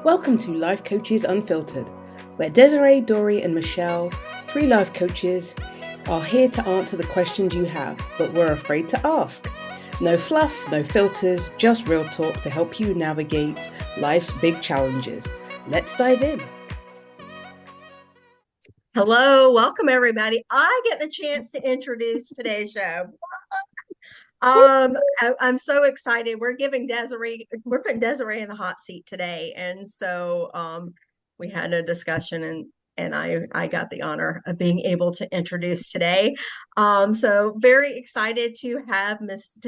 Welcome to Life Coaches Unfiltered, where Desiree, Doree, and Michelle, three life coaches, are here to answer the questions you have, but we're afraid to ask. No fluff, no filters, just real talk to help you navigate life's big challenges. Let's dive in. Hello, welcome everybody. I get the chance to introduce today's show. I'm so excited. We're putting Desiree in the hot seat today, and so we had a discussion, and I got the honor of being able to introduce today. So very excited to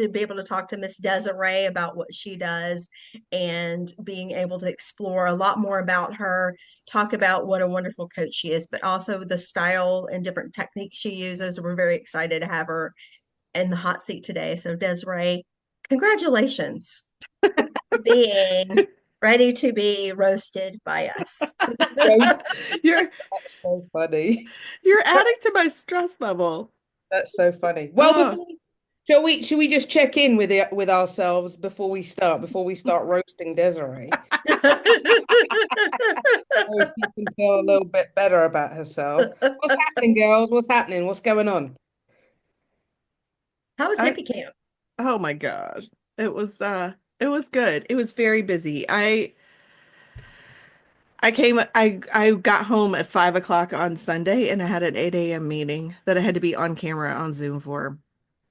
be able to talk to Miss Desiree about what she does, and being able to explore a lot more about her, talk about what a wonderful coach she is, but also the style and different techniques she uses. We're very excited to have her in the hot seat today. So, Desiree, congratulations for being ready to be roasted by us. you're That's so funny. you're adding to my stress level. That's so funny. Well, Oh, before should we just check in with ourselves before we start roasting Desiree? So she can feel a little bit better about herself. What's happening, girls? What's happening? What's going on? How was I hippie camp? oh my gosh. It was good. It was very busy. I got home at 5 o'clock on Sunday and I had an 8 a.m. meeting that I had to be on camera on Zoom for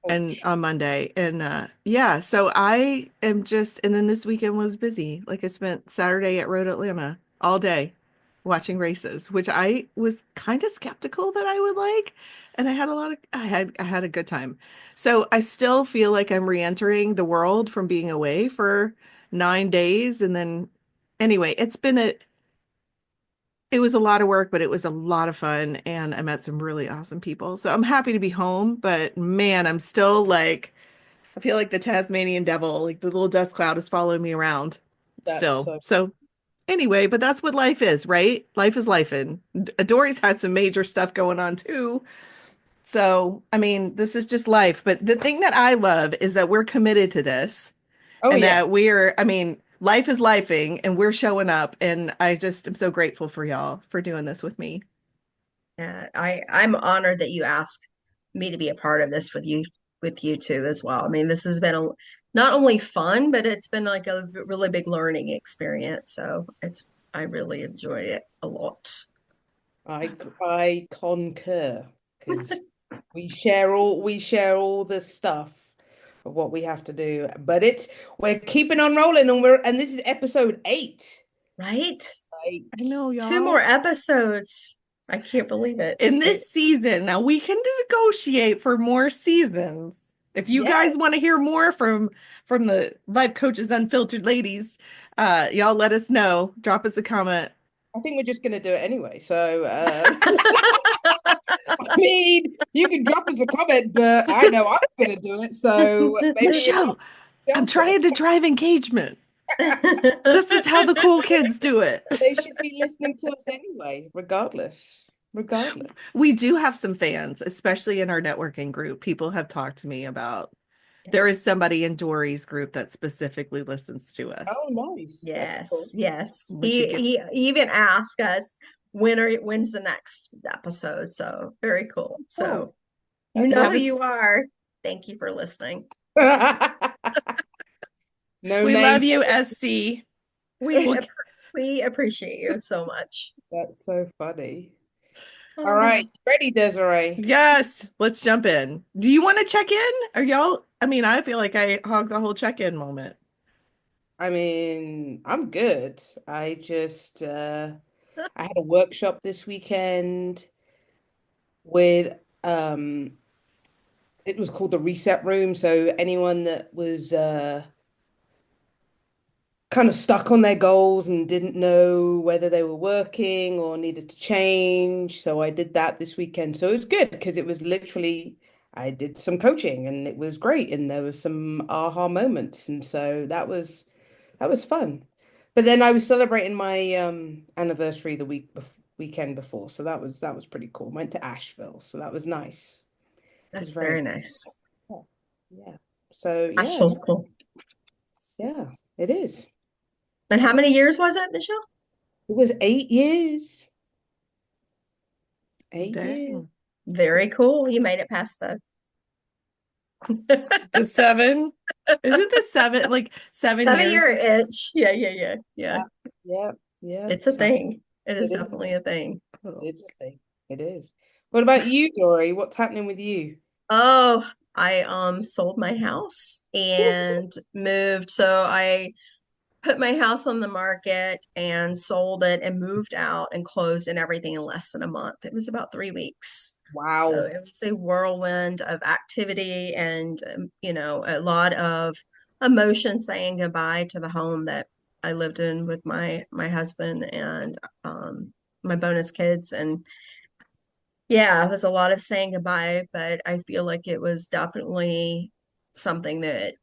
Oh, and on Monday. And yeah, so I am just and then this weekend was busy. Like I spent Saturday at Road Atlanta all day watching races, which I was kind of skeptical that I would like. And I had a good time. So I still feel like I'm re-entering the world from being away for 9 days. And then anyway, it was a lot of work, but it was a lot of fun, and I met some really awesome people. So I'm happy to be home, but man, I'm still like, I feel like the Tasmanian devil, like the little dust cloud is following me around that's still. so So anyway, but that's what life is, right? Life is life, and Dory's had some major stuff going on too. So, I mean, this is just life. But the thing that I love is that we're committed to this oh and yeah. that we're, I mean, life is lifing and we're showing up. And I just am so grateful for y'all for doing this with me. I'm honored that you asked me to be a part of this with you too as well. I mean, this has been not only fun, but it's been like a really big learning experience. So I really enjoyed it a lot. I concur because we share all the stuff of what we have to do. But we're keeping on rolling and this is episode 8. Right? I know, Two more y'all. episodes. I can't believe it. In this season, now we can negotiate for more seasons. If you guys Yes. want to hear more from the Life Coaches Unfiltered ladies, y'all let us know. Drop us a comment. I think we're just gonna do it anyway. So I mean, you can drop us a comment, but I know I'm gonna do it. So maybe it's Michelle, I'm filter. trying to drive engagement. This is how the cool kids do it. They should be listening to us anyway, regardless. Regardless. We do have some fans, especially in our networking group. People have talked to me about there is somebody in Dory's group that specifically listens to Oh, us. nice. That's cool. Yes, yes. We should He get he even asked us when's the next episode. So very cool. Cool. So you That's know have who us. you are. Thank you for listening. No We love name. you, SC. We Well, ap- we appreciate you so much. That's so funny. All right, Oh, ready, Desiree? yes, let's jump in. Do you want to check in? Are y'all? I mean, I feel like I hogged the whole check-in moment. I mean, I'm good. I had a workshop this weekend with it was called the reset room. So anyone that was kind of stuck on their goals and didn't know whether they were working or needed to change. So I did that this weekend. So it was good because it was literally, I did some coaching and it was great. And there was some aha moments. And so that was fun. But then I was celebrating my anniversary the weekend before. So that was pretty cool. Went to Asheville. So that was nice. It was that's very very nice. yeah. So yeah, Asheville's cool. yeah, it is. And how many years was it, Michelle? It was 8 years. 8 years. Dang. Very cool. You made it past the The seven. Isn't the seven like 7 years? 7 year itch. Yeah, yeah, yeah, yeah. Yeah, yeah, yeah. It's a So, thing. It is It is. definitely a thing. oh, It's a thing. It is. What about you, Doree? What's happening with you? Oh, I sold my house and moved. So I put my house on the market and sold it and moved out and closed and everything in less than a month. It was about 3 weeks. So Wow. it was a whirlwind of activity and, a lot of emotion saying goodbye to the home that I lived in with my husband and my bonus kids. And yeah, it was a lot of saying goodbye, but I feel like it was definitely something that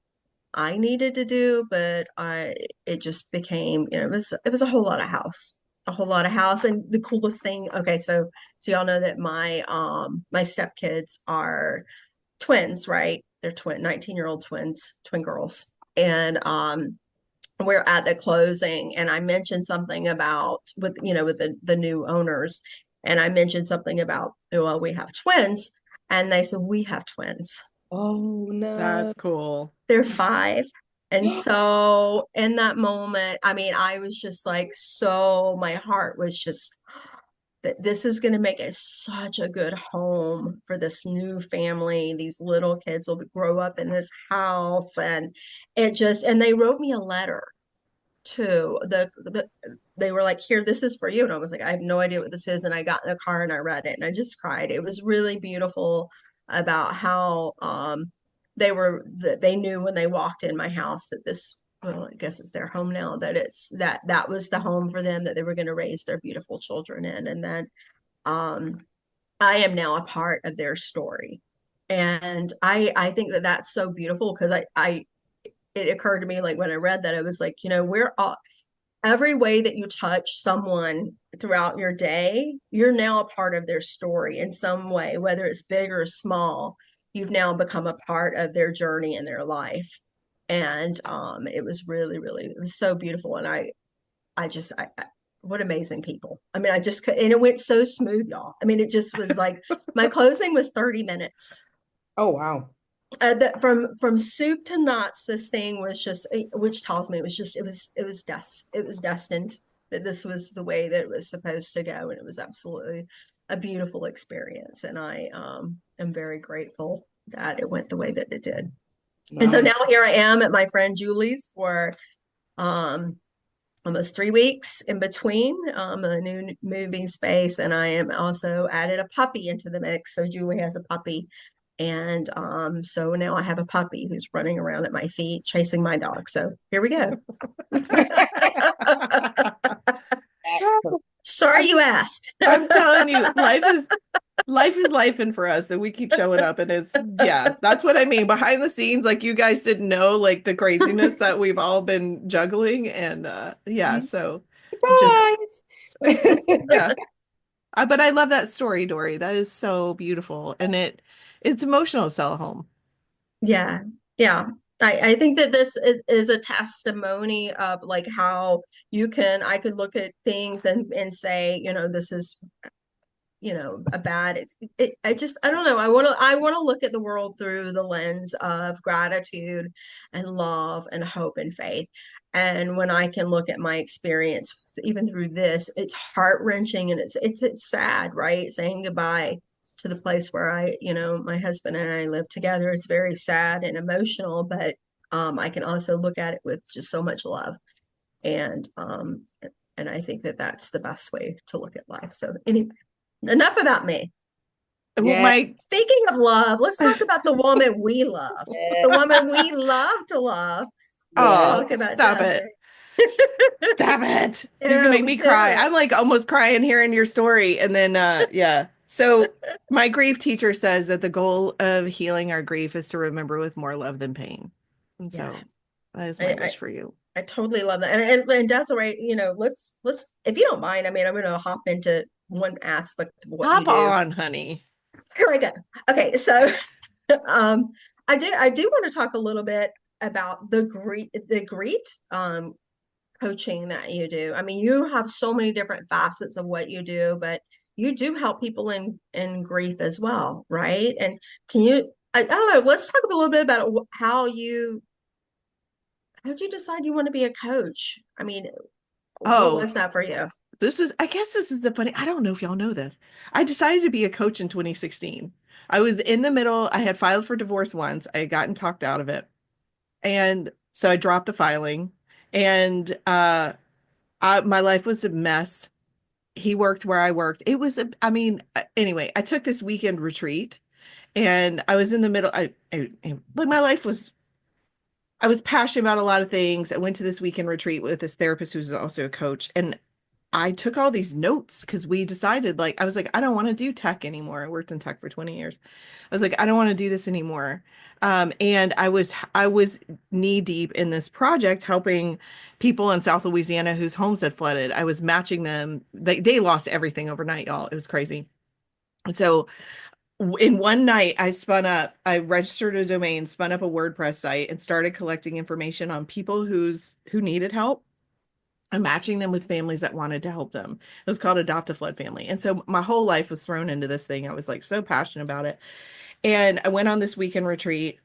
I needed to do, but it just became, it was a whole lot of house, a whole lot of house. And the coolest thing, okay, so y'all know that my stepkids are twins, right? They're 19-year-old twins, twin girls. And we're at the closing and I mentioned something about with the new owners, and I mentioned something about, well, we have twins, and they said, we have twins. Oh no. that's cool. They're 5. And so in that moment, I mean, I was just like, so my heart was just that this is going to make it such a good home for this new family. These little kids will grow up in this house. And and they wrote me a letter too. They were like, here, this is for you. And I was like, I have no idea what this is. And I got in the car and I read it and I just cried. It was really beautiful about how they knew when they walked in my house that this, well, I guess it's their home now, that that was the home for them, that they were going to raise their beautiful children in. And then um I am now a part of their story. And I think that that's so beautiful because I it occurred to me, like when I read that, it was like, we're all, every way that you touch someone throughout your day, you're now a part of their story in some way, whether it's big or small. You've now become a part of their journey in their life. And it was really, really, it was so beautiful. And what amazing people. I mean, I just could, and it went so smooth, y'all. I mean, it just was like my closing was 30 minutes. Oh wow. From soup to nuts, this thing was just, which tells me it was destined, that this was the way that it was supposed to go, and it was absolutely a beautiful experience. And I am very grateful that it went the way that it did. And so now Nice. here I am at my friend Julie's for um almost 3 weeks in between a new moving space, and I am also added a puppy into the mix. So Julie has a puppy, and so now I have a puppy who's running around at my feet chasing my dog. So here we go. Excellent. Sorry I'm, you asked. I'm telling you, life is life and for us, and we keep showing up, and it's yeah, that's what I mean. Behind the scenes, like you guys didn't know like the craziness that we've all been juggling, and yeah, so just Surprise. yeah. But I love that story, Dory. That is so beautiful, and it's emotional to sell a home. Yeah, yeah. I think that this is a testimony of like how I could look at things and say, this is, a bad, I don't know. I want to look at the world through the lens of gratitude and love and hope and faith. And when I can look at my experience even through this, it's heart-wrenching and it's sad, right? Saying goodbye to the place where my husband and I live together is very sad and emotional, but I can also look at it with just so much love. And I think that that's the best way to look at life. So enough about me. Well, Yeah. Speaking of love, let's talk about the woman we love. The woman we love to love. Let's Yeah. oh, talk about stop it. Desiree. Stop it. You can Yeah, make we me cry. do. I'm like almost crying hearing your story. And then yeah. So my grief teacher says that the goal of healing our grief is to remember with more love than pain. And Yeah, so that is I, my I, wish for you. I totally love that. And Desiree, let's if you don't mind, I mean, I'm gonna hop into one aspect of what you Hop do. on, honey. Here I go. Okay, so um I do want to talk a little bit about the grief coaching that you do? I mean, you have so many different facets of what you do, but you do help people in grief as well, right? And can you, I don't know, let's talk a little bit about how'd you decide you want to be a coach? I mean, what Oh, was that for you? I guess this is the funny, I don't know if y'all know this. I decided to be a coach in 2016. I was in the middle, I had filed for divorce once, I had gotten talked out of it. And so I dropped the filing and my life was a mess. He worked where I worked. It was, anyway, I took this weekend retreat and I was in the middle. Like my life was, I was passionate about a lot of things. I went to this weekend retreat with this therapist who's also a coach. And I took all these notes because we decided, like, I was like, I don't want to do tech anymore. I worked in tech for 20 years. I was like, I don't want to do this anymore. And I was knee deep in this project helping people in South Louisiana whose homes had flooded. I was matching them. They lost everything overnight, y'all. It was crazy. And so in one night, I registered a domain, spun up a WordPress site, and started collecting information on people who needed help and matching them with families that wanted to help them. It was called Adopt a Flood Family. And so my whole life was thrown into this thing. I was like so passionate about it. And I went on this weekend retreat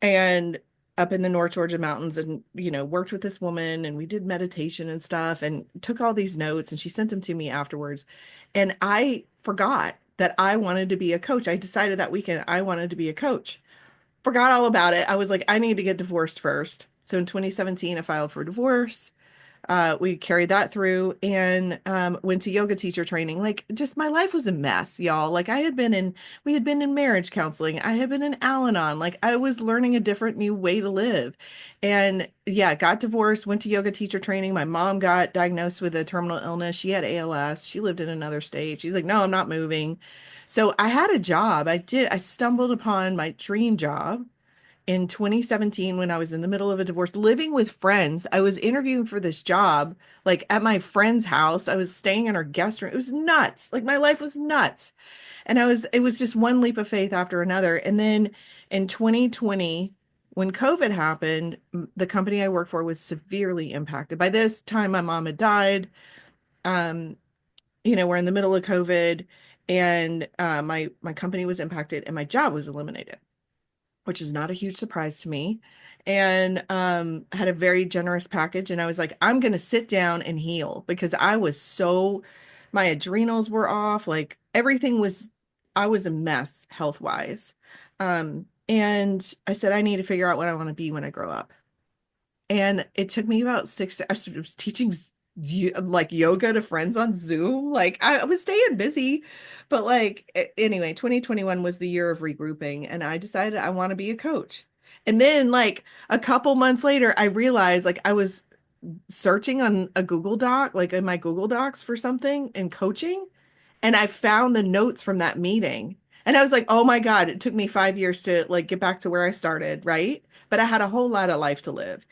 and up in the North Georgia mountains and, worked with this woman and we did meditation and stuff and took all these notes and she sent them to me afterwards. And I forgot that I wanted to be a coach. I decided that weekend I wanted to be a coach. Forgot all about it. I was like, I need to get divorced first. So in 2017, I filed for divorce. We carried that through and went to yoga teacher training. Like, just my life was a mess, y'all. Like, we had been in marriage counseling. I had been in Al-Anon. Like, I was learning a different new way to live. And yeah, got divorced, went to yoga teacher training. My mom got diagnosed with a terminal illness. She had ALS. She lived in another state. She's like, no, I'm not moving. So I had a job. I stumbled upon my dream job in 2017 when I was in the middle of a divorce, living with friends. I was interviewing for this job, like at my friend's house. I was staying in her guest room. It was nuts. Like my life was nuts. And it was just one leap of faith after another. And then in 2020, when COVID happened, the company I worked for was severely impacted. By this time, my mom had died. Um, we're in the middle of COVID and my company was impacted and my job was eliminated, which is not a huge surprise to me. And had a very generous package. And I was like, I'm going to sit down and heal because my adrenals were off. Like I was a mess health wise. And I said, I need to figure out what I want to be when I grow up. And it took me about I was teaching like yoga to friends on Zoom. Like I was staying busy, but like anyway, 2021 was the year of regrouping and I decided I want to be a coach. And then like a couple months later, I realized like I was searching on a Google Doc, like in my Google Docs for something and coaching. And I found the notes from that meeting. And I was like, oh my God, it took me 5 years to like get back to where I started, right? But I had a whole lot of life to live.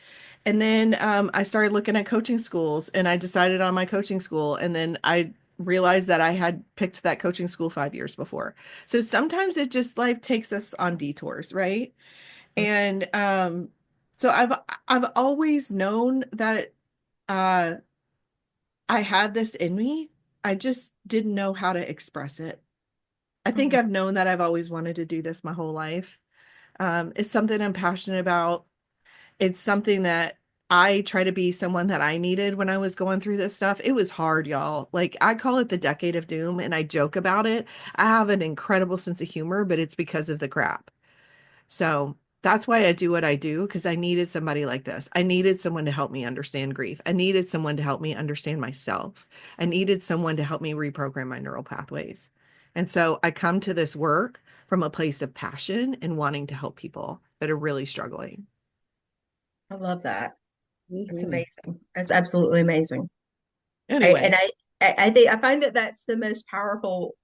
And then I started looking at coaching schools and I decided on my coaching school. And then I realized that I had picked that coaching school 5 years before. So sometimes it just life takes us on detours, right? And so I've always known that uh I had this in me. I just didn't know how to express it. I think Mhm. I've known that I've always wanted to do this my whole life. It's something I'm passionate about. It's something that I try to be someone that I needed when I was going through this stuff. It was hard, y'all. Like I call it the decade of doom and I joke about it. I have an incredible sense of humor, but it's because of the crap. So that's why I do what I do, because I needed somebody like this. I needed someone to help me understand grief. I needed someone to help me understand myself. I needed someone to help me reprogram my neural pathways. And so I come to this work from a place of passion and wanting to help people that are really struggling. I love that. It's Mhm. amazing. It's absolutely amazing. I, and Anyway, I think I find that that's the most powerful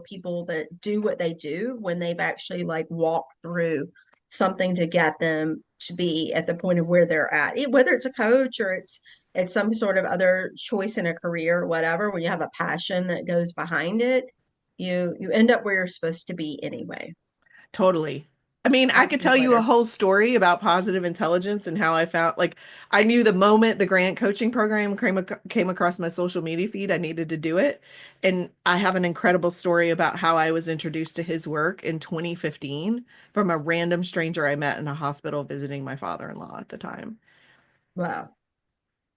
people that do what they do when they've actually like walked through something to get them to be at the point of where they're at. Whether it's a coach or it's some sort of other choice in a career or whatever, when you have a passion that goes behind it, you end up where you're supposed to be anyway. totally. I mean, I Talk could to us tell you a later. whole story about positive intelligence and how I found, like, I knew the moment the grant coaching program came across my social media feed, I needed to do it. And I have an incredible story about how I was introduced to his work in 2015 from a random stranger I met in a hospital visiting my father-in-law at the time. Wow.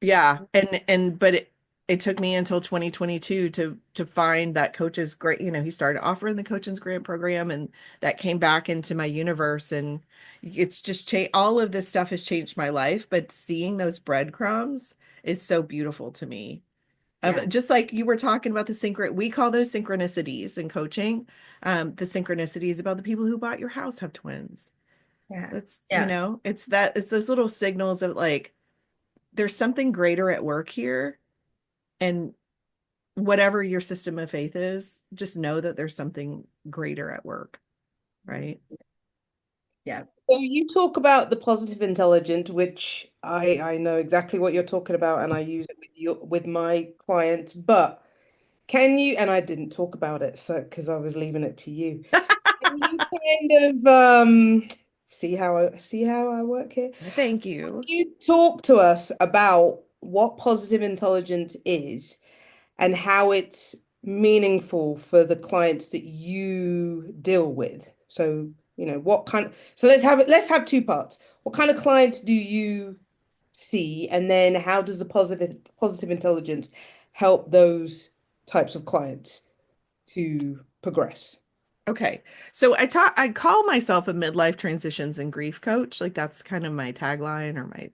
Yeah, and but it took me until 2022 to find that coach's great, he started offering the coach's grant program and that came back into my universe and it's just changed. All of this stuff has changed my life, but seeing those breadcrumbs is so beautiful to me. Yeah. Of just like you were talking about we call those synchronicities in coaching. The synchronicities about the people who bought your house have twins. Yeah. That's, Yeah. it's those little signals of like there's something greater at work here. And whatever your system of faith is, just know that there's something greater at work, right? Yeah. So you talk about the positive intelligence, which I know exactly what you're talking about, and I use it with my clients. But can you? And I didn't talk about it, so because I was leaving it to you. Can you kind of see how I work here? Thank you. You talk to us about what positive intelligence is and how it's meaningful for the clients that you deal with. So, so let's have two parts. What kind of clients do you see? And then how does the positive intelligence help those types of clients to progress? Okay. So I call myself a midlife transitions and grief coach. Like that's kind of my tagline or my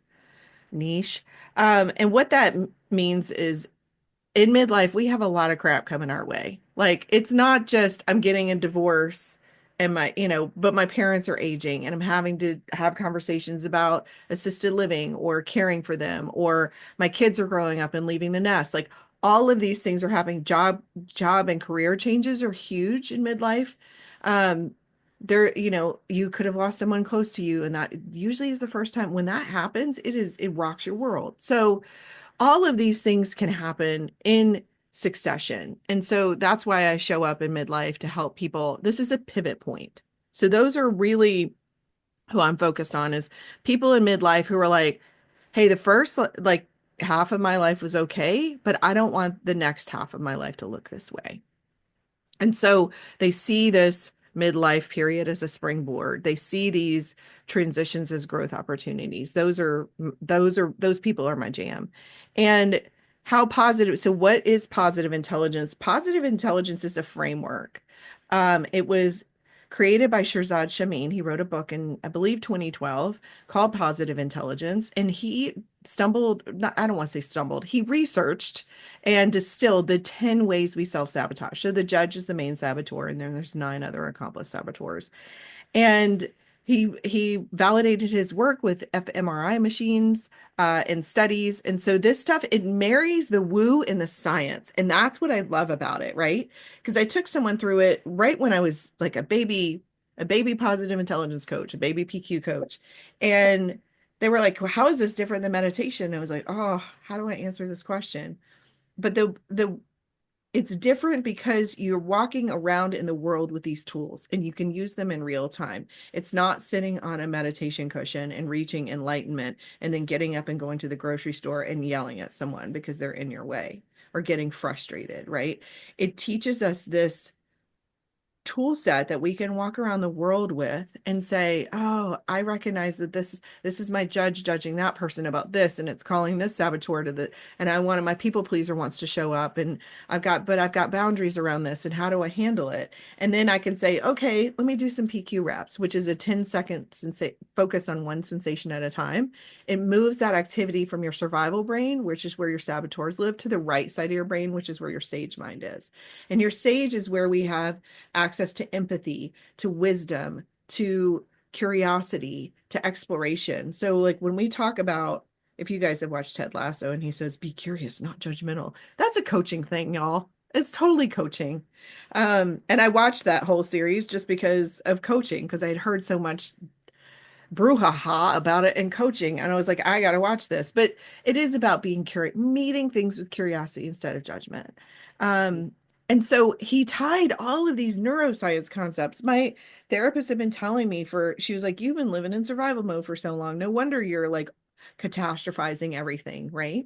niche. And what that means is in midlife, we have a lot of crap coming our way. Like it's not just I'm getting a divorce and but my parents are aging and I'm having to have conversations about assisted living or caring for them, or my kids are growing up and leaving the nest. Like all of these things are happening. Job and career changes are huge in midlife. Um, you could have lost someone close to you, and that usually is the first time when that happens, it rocks your world. So all of these things can happen in succession. And so that's why I show up in midlife to help people. This is a pivot point. So those are really who I'm focused on is people in midlife who are like, hey, the first like half of my life was okay, but I don't want the next half of my life to look this way. And so they see this midlife period as a springboard. They see these transitions as growth opportunities. Those people are my jam. And how positive, so what is positive intelligence? Positive intelligence is a framework. It was created by Shirzad Chamine. He wrote a book in, I believe, 2012 called Positive Intelligence. And he stumbled, not, I don't want to say stumbled, he researched and distilled the 10 ways we self-sabotage. So the judge is the main saboteur, and then there's 9 other accomplice saboteurs. And he validated his work with fMRI machines and studies. And so this stuff, it marries the woo and the science. And that's what I love about it, right? Because I took someone through it right when I was like a baby positive intelligence coach, a baby PQ coach. And they were like, well, how is this different than meditation? And I was like, oh, how do I answer this question? But the it's different because you're walking around in the world with these tools and you can use them in real time. It's not sitting on a meditation cushion and reaching enlightenment and then getting up and going to the grocery store and yelling at someone because they're in your way or getting frustrated, right? It teaches us this tool set that we can walk around the world with and say, oh, I recognize that this is my judge judging that person about this, and it's calling this saboteur to the, and I wanted my people pleaser wants to show up, and I've got boundaries around this, and how do I handle it? And then I can say, okay, let me do some PQ reps, which is a 10-second focus on one sensation at a time. It moves that activity from your survival brain, which is where your saboteurs live, to the right side of your brain, which is where your sage mind is. And your sage is where we have access to empathy, to wisdom, to curiosity, to exploration. So, like when we talk about, if you guys have watched Ted Lasso and he says, be curious, not judgmental, that's a coaching thing, y'all. It's totally coaching. And I watched that whole series just because of coaching, because I'd heard so much brouhaha about it in coaching. And I was like, I got to watch this. But it is about being curious, meeting things with curiosity instead of judgment. Um, And so he tied all of these neuroscience concepts. My therapist had been telling me she was like, you've been living in survival mode for so long. No wonder you're like catastrophizing everything, right?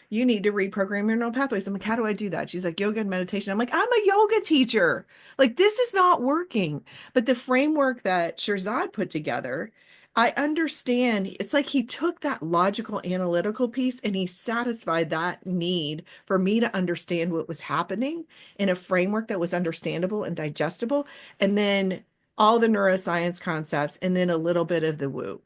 You need to reprogram your neural pathways. I'm like, how do I do that? She's like, yoga and meditation. I'm like, I'm a yoga teacher. Like, this is not working. But the framework that Shirzad put together, I understand. It's like he took that logical analytical piece and he satisfied that need for me to understand what was happening in a framework that was understandable and digestible. And then all the neuroscience concepts, and then a little bit of the woo,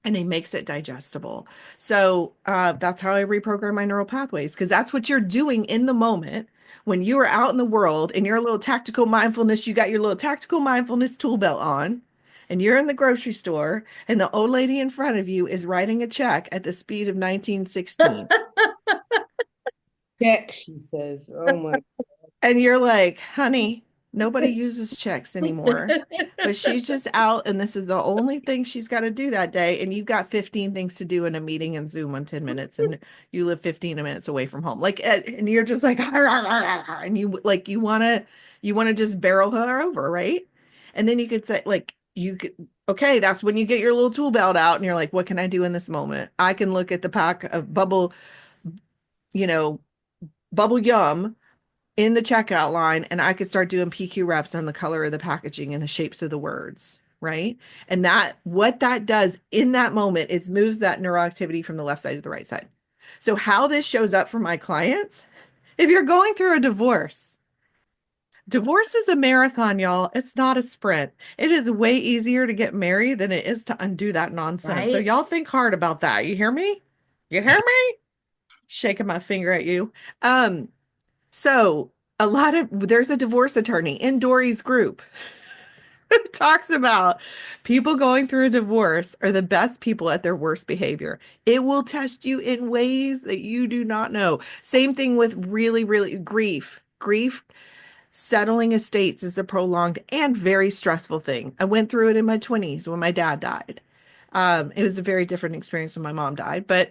and he makes it digestible. So that's how I reprogram my neural pathways, because that's what you're doing in the moment when you are out in the world and you're a little tactical mindfulness. You got your little tactical mindfulness tool belt on, and you're in the grocery store, and the old lady in front of you is writing a check at the speed of 1916. Check, she says. Oh my. And you're like, honey, nobody uses checks anymore. But she's just out, and this is the only thing she's got to do that day. And you've got 15 things to do in a meeting and Zoom on 10 minutes, and you live 15 minutes away from home. Like, and you're just like, and you want to just barrel her over, right? And then you could say, like, okay, that's when you get your little tool belt out, and you're like, what can I do in this moment? I can look at the pack of you know, bubble yum in the checkout line, and I could start doing PQ reps on the color of the packaging and the shapes of the words, right? And that what that does in that moment is moves that neural activity from the left side to the right side. So how this shows up for my clients, if you're going through a divorce is a marathon, y'all. It's not a sprint. It is way easier to get married than it is to undo that nonsense. So Right? y'all think hard about that. You hear me? You hear me? Shaking my finger at you. Um, so there's a divorce attorney in Doree's group who talks about people going through a divorce are the best people at their worst behavior. It will test you in ways that you do not know. Same thing with really, really grief. Grief, settling estates is a prolonged and very stressful thing. I went through it in my 20s when my dad died. It was a very different experience when my mom died, but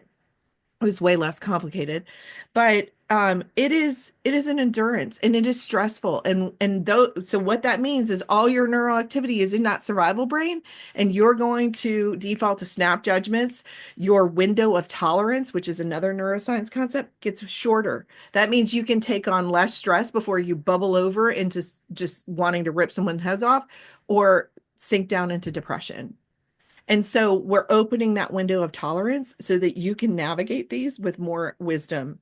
it was way less complicated. But it is an endurance, and it is stressful, and though so what that means is all your neural activity is in that survival brain, and you're going to default to snap judgments. Your window of tolerance, which is another neuroscience concept, gets shorter. That means you can take on less stress before you bubble over into just wanting to rip someone's heads off or sink down into depression. And so we're opening that window of tolerance so that you can navigate these with more wisdom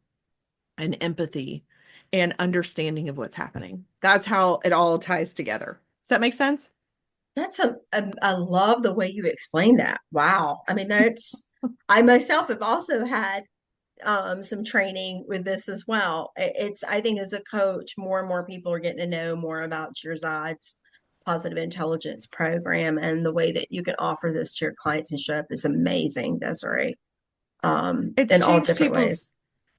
and empathy and understanding of what's happening. That's how it all ties together. Does that make sense? I love the way you explain that. Wow. I mean, I myself have also had some training with this as well. I think as a coach, more and more people are getting to know more about your Zod's positive intelligence program, and the way that you can offer this to your clients and show up is amazing, Desiree, It's in all changed different people's ways.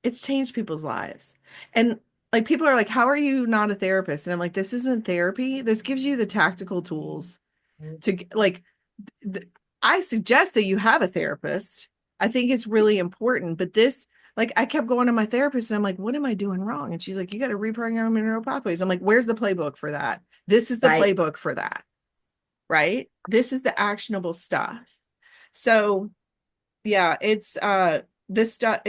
it's changed people's lives. And like people are like, how are you not a therapist? And I'm like, this isn't therapy. This gives you the tactical tools to like th- I suggest that you have a therapist. I think it's really important, but this, like, I kept going to my therapist and I'm like, what am I doing wrong? And she's like, you got to reprogram your neural pathways. I'm like, where's the playbook for that? This is the Right. playbook for that, right? This is the actionable stuff. So yeah, it's this stuff.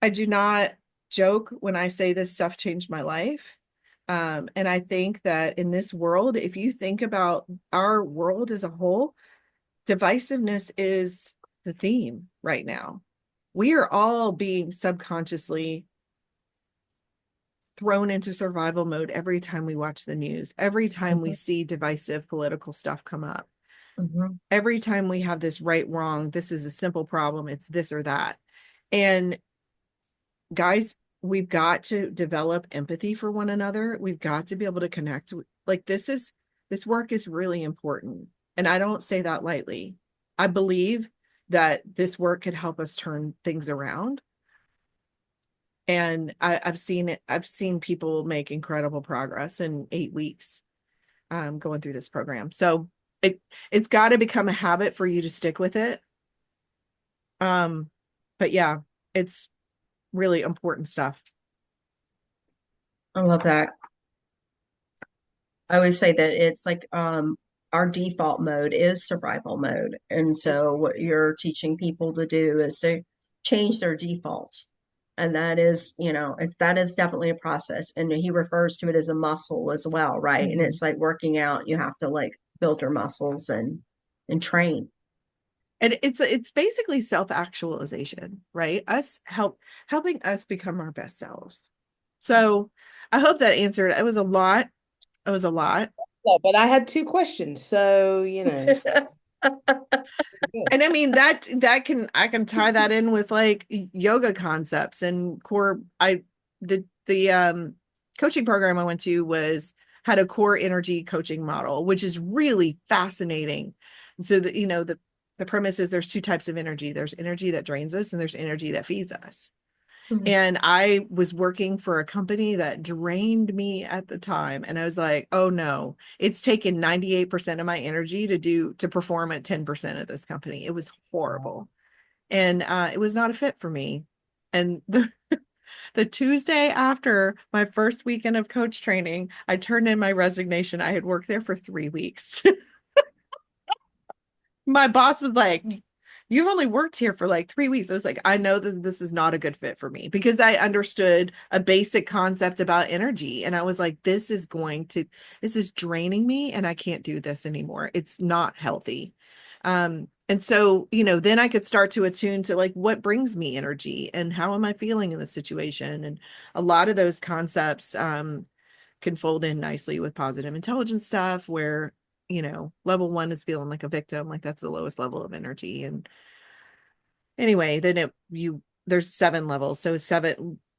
I do not joke when I say this stuff changed my life. And I think that in this world, if you think about our world as a whole, divisiveness is the theme right now. We are all being subconsciously thrown into survival mode every time we watch the news, every time we Mhm, see divisive political stuff come up, mhm, every time we have this right, wrong, this is a simple problem, it's this or that. And guys, we've got to develop empathy for one another. We've got to be able to connect. Like this work is really important. And I don't say that lightly. I believe that this work could help us turn things around. And I've seen it, I've seen people make incredible progress in 8 weeks going through this program. So it's got to become a habit for you to stick with it. Um, but yeah, it's really important stuff. I love that. I always say that it's like our default mode is survival mode. And so what you're teaching people to do is to change their default. And that is, that is definitely a process. And he refers to it as a muscle as well, right? And Mhm. it's like working out, you have to like build your muscles and train. And it's basically self-actualization, right? Helping us become our best selves. So I hope that answered. It was a lot. It was a lot. Yeah, but I had two questions, so good. And I mean that can I can tie that in with like yoga concepts and core. The coaching program I went to was had a core energy coaching model, which is really fascinating. So that the premise is there's two types of energy. There's energy that drains us and there's energy that feeds us. Mhm. And I was working for a company that drained me at the time. And I was like, oh no, it's taken 98% of my energy to perform at 10% of this company. It was horrible. And it was not a fit for me. And the Tuesday after my first weekend of coach training, I turned in my resignation. I had worked there for 3 weeks. My boss was like, you've only worked here for like 3 weeks. I was like, I know that this is not a good fit for me because I understood a basic concept about energy. And I was like, this is draining me and I can't do this anymore. It's not healthy. And so, then I could start to attune to like what brings me energy and how am I feeling in the situation. And a lot of those concepts, can fold in nicely with positive intelligence stuff where level one is feeling like a victim, like that's the lowest level of energy. And anyway, then there's 7 levels. So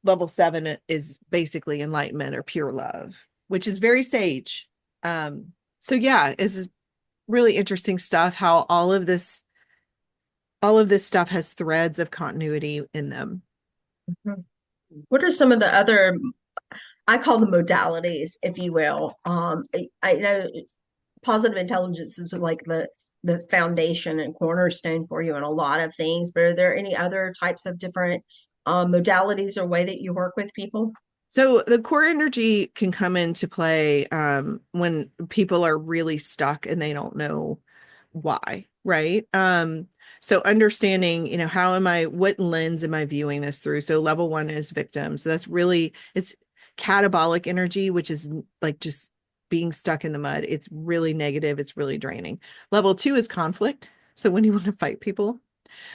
level 7 is basically enlightenment or pure love, which is very sage. So yeah, it's really interesting stuff how all of this stuff has threads of continuity in them. Mhm. What are some of the other, I call them modalities, if you will? I know positive intelligence is like the foundation and cornerstone for you in a lot of things, but are there any other types of different modalities or way that you work with people? So the core energy can come into play when people are really stuck and they don't know why, right? So understanding, what lens am I viewing this through? So level one is victim. So it's catabolic energy, which is like just being stuck in the mud. It's really negative. It's really draining. Level two is conflict. So when you want to fight people.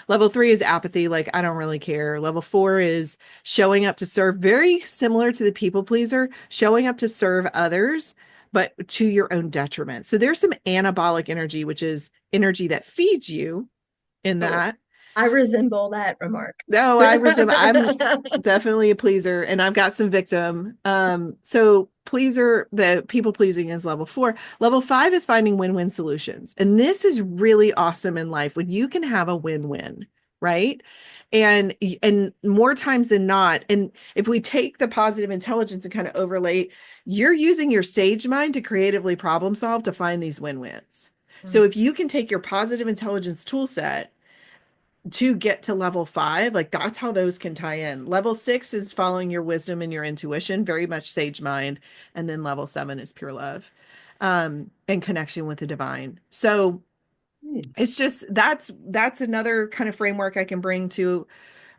Level three is apathy, like I don't really care. Level four is showing up to serve, very similar to the people pleaser, showing up to serve others, but to your own detriment. So there's some anabolic energy, which is energy that feeds you in Oh, that. I resemble that remark. No, I'm definitely a pleaser and I've got some victim. So pleaser, the people pleasing is level four. Level five is finding win-win solutions. And this is really awesome in life when you can have a win-win, right? And more times than not, and if we take the positive intelligence and kind of overlay, you're using your sage mind to creatively problem solve to find these win-wins. So if you can take your positive intelligence tool set to get to level five, like that's how those can tie in. Level six is following your wisdom and your intuition, very much sage mind. And then level seven is pure love, and connection with the divine. So Hmm. it's just that's another kind of framework I can bring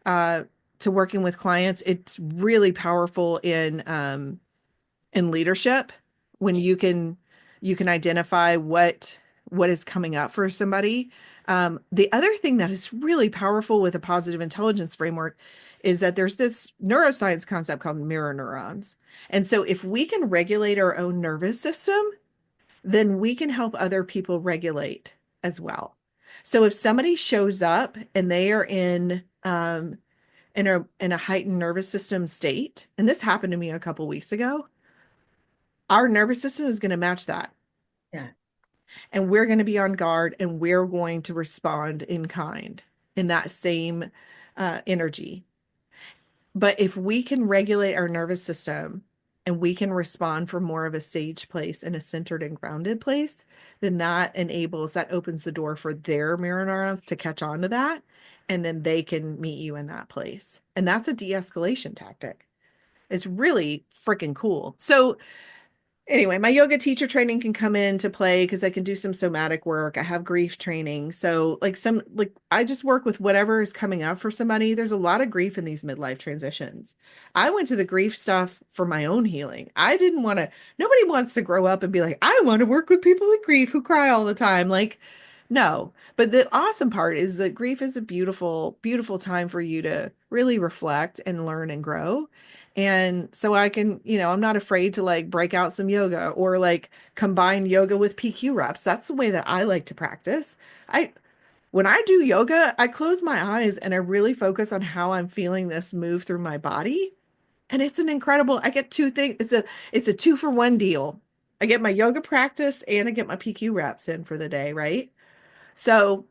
uh to working with clients. It's really powerful in leadership when you can identify what is coming up for somebody. The other thing that is really powerful with a positive intelligence framework is that there's this neuroscience concept called mirror neurons. And so if we can regulate our own nervous system, then we can help other people regulate as well. So if somebody shows up and they are in a heightened nervous system state, and this happened to me a couple weeks ago, our nervous system is going to match that. Yeah. And we're going to be on guard and we're going to respond in kind in that same energy. But if we can regulate our nervous system and we can respond from more of a sage place and a centered and grounded place, then that opens the door for their mirror neurons to catch on to that. And then they can meet you in that place. And that's a de escalation tactic. It's really freaking cool. So anyway, my yoga teacher training can come into play because I can do some somatic work. I have grief training. So like I just work with whatever is coming up for somebody. There's a lot of grief in these midlife transitions. I went to the grief stuff for my own healing. I didn't want to, nobody wants to grow up and be like, I want to work with people with grief who cry all the time. Like, no. But the awesome part is that grief is a beautiful, beautiful time for you to really reflect and learn and grow. And so I can, I'm not afraid to like break out some yoga or like combine yoga with PQ reps. That's the way that I like to practice. I When I do yoga, I close my eyes and I really focus on how I'm feeling this move through my body. And it's an incredible, I get two things. It's a two for one deal. I get my yoga practice and I get my PQ reps in for the day, right? So,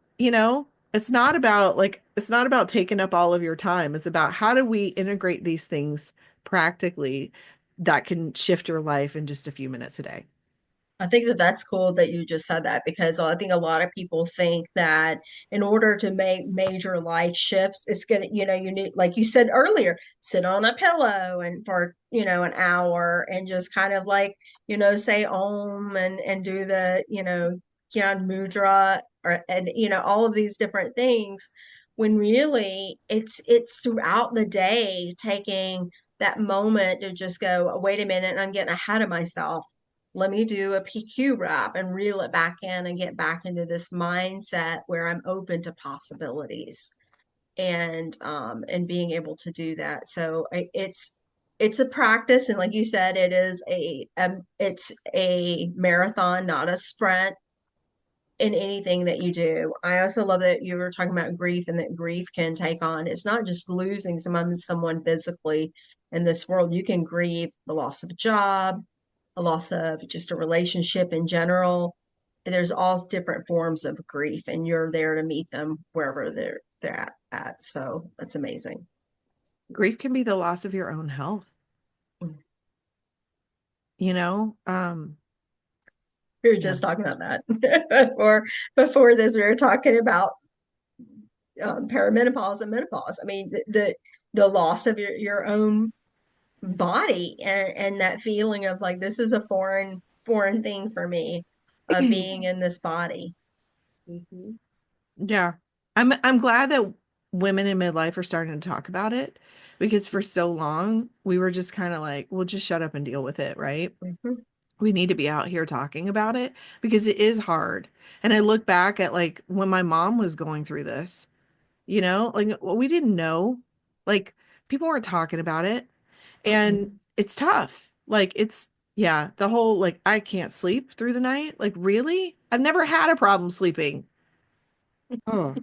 it's not about taking up all of your time. It's about how do we integrate these things practically that can shift your life in just a few minutes a day. I think that that's cool that you just said that because I think a lot of people think that in order to make major life shifts, it's gonna, you need, like you said earlier, sit on a pillow and for, an hour and just kind of like, say Om and do the, Gyan Mudra or and all of these different things when really it's throughout the day taking that moment to just go, "Oh, wait a minute, I'm getting ahead of myself. Let me do a PQ wrap and reel it back in and get back into this mindset where I'm open to possibilities and being able to do that." So it's a practice, and like you said, it is it's a marathon, not a sprint in anything that you do. I also love that you were talking about grief and that grief can take on, it's not just losing someone physically in this world. You can grieve the loss of a job, a loss of just a relationship in general. There's all different forms of grief, and you're there to meet them wherever they're at. So that's amazing. Grief can be the loss of your own health, Mm. you know? We were Yeah. just talking about that before this. We were talking about perimenopause and menopause. I mean, the loss of your own body and that feeling of like this is a foreign thing for me, being in this body. Mhm. Yeah. I'm glad that women in midlife are starting to talk about it because for so long we were just kind of like, we'll just shut up and deal with it, right? Mhm. We need to be out here talking about it because it is hard. And I look back at like when my mom was going through this, like well, we didn't know. Like people weren't talking about it. Mm-mm. And it's tough. Like it's yeah, the whole like I can't sleep through the night. Like really? I've never had a problem sleeping. Oh,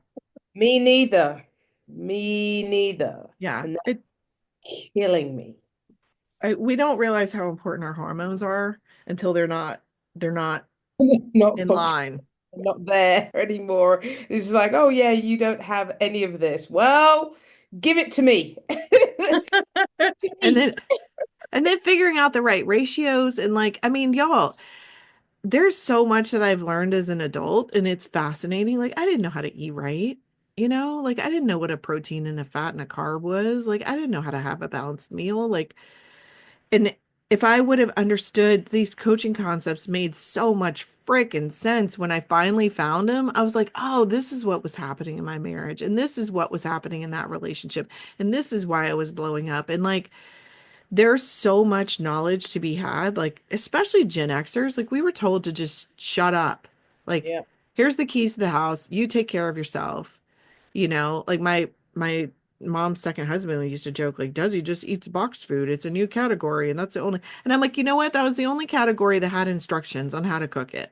Me neither. Me neither. yeah. And that's killing me. We don't realize how important our hormones are until they're not Not in functioning, line. not there anymore. It's like, oh yeah, you don't have any of this. Well, give it to me. And then Eat. and then figuring out the right ratios and like I mean, y'all, there's so much that I've learned as an adult and it's fascinating. Like I didn't know how to eat right. Like I didn't know what a protein and a fat and a carb was. Like I didn't know how to have a balanced meal. Like and if I would have understood these coaching concepts made so much freaking sense when I finally found them. I was like, oh, this is what was happening in my marriage. And this is what was happening in that relationship. And this is why I was blowing up. And like, there's so much knowledge to be had, like, especially Gen Xers. Like, we were told to just shut up. Like, Yeah. here's the keys to the house. You take care of yourself. Like my mom's second husband used to joke like, "Does he just eats box food? It's a new category, and that's the only." And I'm like, you know what? That was the only category that had instructions on how to cook it.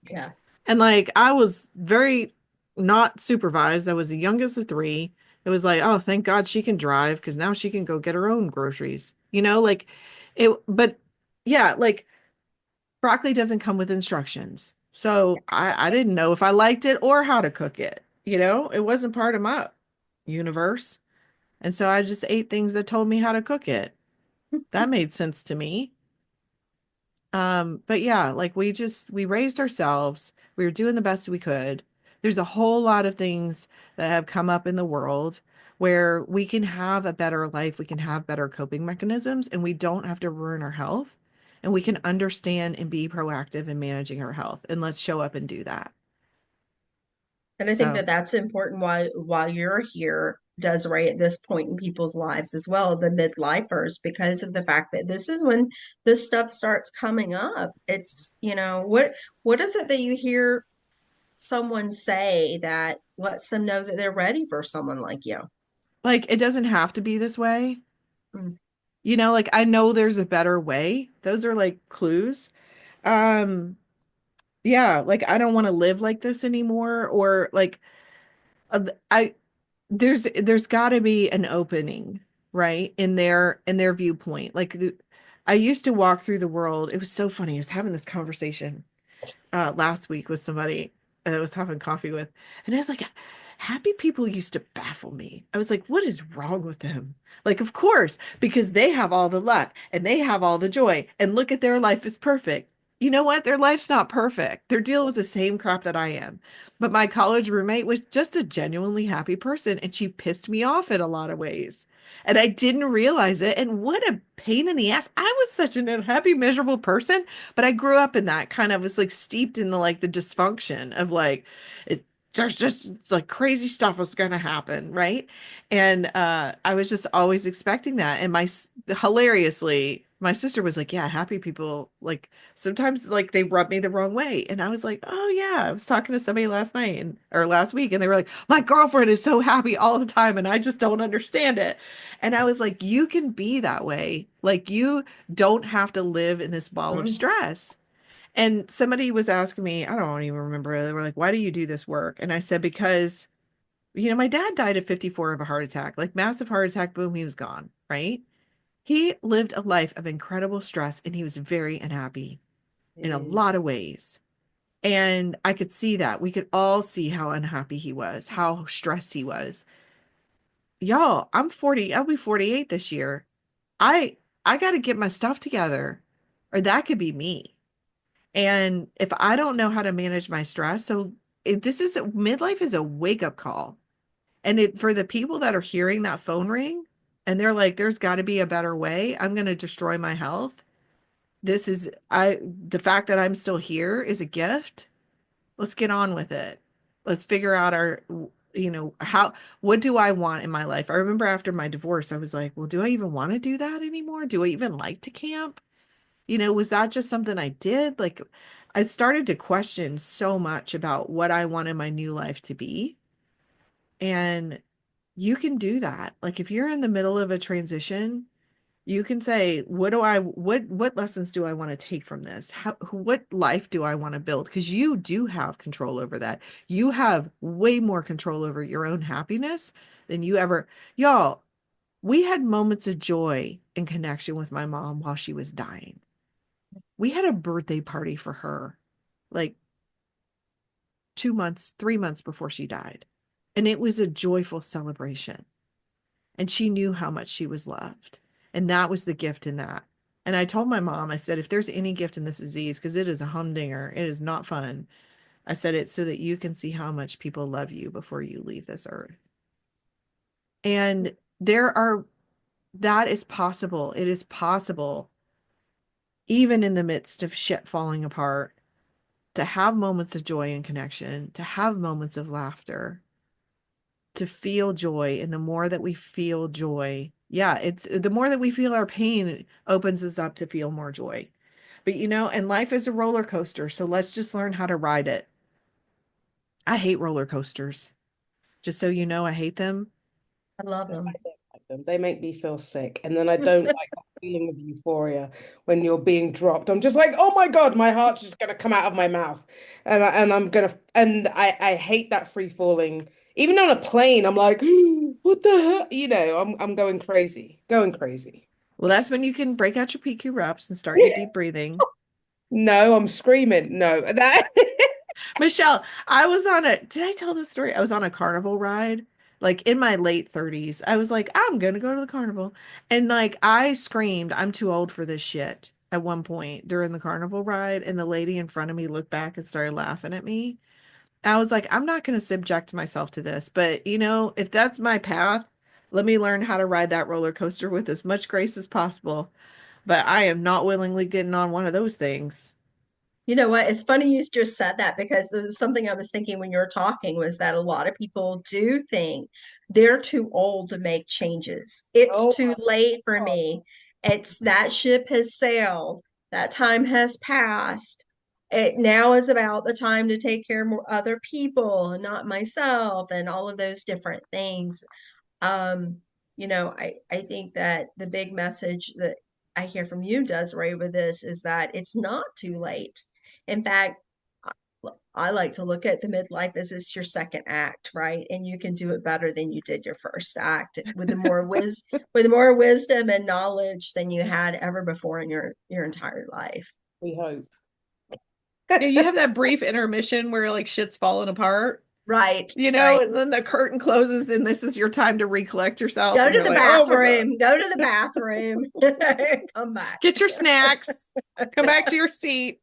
Yeah. And like, I was very not supervised. I was the youngest of three. It was like, oh, thank God she can drive because now she can go get her own groceries. Like it. But yeah, like broccoli doesn't come with instructions. So I didn't know if I liked it or how to cook it. It wasn't part of my universe. And so I just ate things that told me how to cook it. That made sense to me. But yeah, like we raised ourselves. We were doing the best we could. There's a whole lot of things that have come up in the world where we can have a better life, we can have better coping mechanisms, and we don't have to ruin our health. And we can understand and be proactive in managing our health. And let's show up and do that. And I think So, that that's important while you're here, Desiree, at this point in people's lives as well, the midlifers, because of the fact that this is when this stuff starts coming up. It's, what is it that you hear someone say that lets them know that they're ready for someone like you? like, it doesn't have to be this way. Mm. Like I know there's a better way. Those are like clues. Um, yeah, like I don't want to live like this anymore, or like I there's got to be an opening, right? In their viewpoint. I used to walk through the world. It was so funny. I was having this conversation last week with somebody that I was having coffee with, and I was like, happy people used to baffle me. I was like, what is wrong with them? Like, of course, because they have all the luck and they have all the joy, and look at their life is perfect. You know what? Their life's not perfect. They're dealing with the same crap that I am. But my college roommate was just a genuinely happy person, and she pissed me off in a lot of ways. And I didn't realize it. And what a pain in the ass. I was such an unhappy, miserable person, but I grew up in that kind of was like steeped in the dysfunction of like it there's just like crazy stuff was going to happen, right? And I was just always expecting that. And hilariously, my sister was like, "Yeah, happy people like sometimes like they rub me the wrong way." And I was like, "Oh yeah, I was talking to somebody last night and or last week and they were like, "My girlfriend is so happy all the time and I just don't understand it." And I was like, "You can be that way. Like you don't have to live in this ball of Mm. stress." And somebody was asking me, I don't even remember, they were like, why do you do this work? And I said, because, my dad died at 54 of a heart attack, like massive heart attack, boom, he was gone, right? He lived a life of incredible stress and he was very unhappy in a Mm. lot of ways. And I could see that. We could all see how unhappy he was, how stressed he was. Y'all, I'm 40, I'll be 48 this year. I I got to get my stuff together or that could be me. And if I don't know how to manage my stress, so this is midlife is a wake up call. And for the people that are hearing that phone ring and they're like, there's got to be a better way, I'm going to destroy my health. The fact that I'm still here is a gift. Let's get on with it. Let's figure out what do I want in my life? I remember after my divorce, I was like, well, do I even want to do that anymore? Do I even like to camp? Was that just something I did? Like, I started to question so much about what I wanted my new life to be. And you can do that. Like, if you're in the middle of a transition, you can say, what lessons do I want to take from this? What life do I want to build? Because you do have control over that. You have way more control over your own happiness than you ever, y'all, we had moments of joy and connection with my mom while she was dying. We had a birthday party for her like 2 months, 3 months before she died. And it was a joyful celebration. And she knew how much she was loved. And that was the gift in that. And I told my mom, I said, if there's any gift in this disease, because it is a humdinger, it is not fun. I said it's so that you can see how much people love you before you leave this earth. And that is possible. It is possible, even in the midst of shit falling apart, to have moments of joy and connection, to have moments of laughter, to feel joy. And the more that we feel joy, yeah, it's the more that we feel our pain it opens us up to feel more joy. But and life is a roller coaster, so let's just learn how to ride it. I hate roller coasters. Just so you know, I hate them. I love No, I them. don't like them. They make me feel sick. And then I don't like that feeling of euphoria when you're being dropped. I'm just like, oh my God, my heart's just gonna come out of my mouth. And I hate that free falling. Even on a plane, I'm like, what the hell? I'm going crazy. Going crazy. Well, that's when you can break out your PQ reps and start your deep breathing. No, I'm screaming. No, that Michelle, did I tell this story? I was on a carnival ride, like in my late 30s. I was like, I'm gonna go to the carnival. And like I screamed, I'm too old for this shit at one point during the carnival ride. And the lady in front of me looked back and started laughing at me. I was like, I'm not gonna subject myself to this, but if that's my path, Let me learn how to ride that roller coaster with as much grace as possible. But I am not willingly getting on one of those things. You know what? It's funny you just said that because it was something I was thinking when you were talking was that a lot of people do think they're too old to make changes. It's Oh too my late for God. me. It's that ship has sailed. That time has passed. It now is about the time to take care of more other people and not myself and all of those different things. Um, I think that the big message that I hear from you, Desiree, with this is that it's not too late. In fact, I like to look at the midlife as it's your second act, right? And you can do it better than you did your first act with with more wisdom and knowledge than you had ever before in your entire life. We hope. Yeah, you have that brief intermission where like shit's falling apart, Right, and right. then the curtain closes and this is your time to recollect yourself Go and to you're the like, "Oh my God. bathroom. Go to the bathroom. Come back. Get your snacks. Come back to your seat."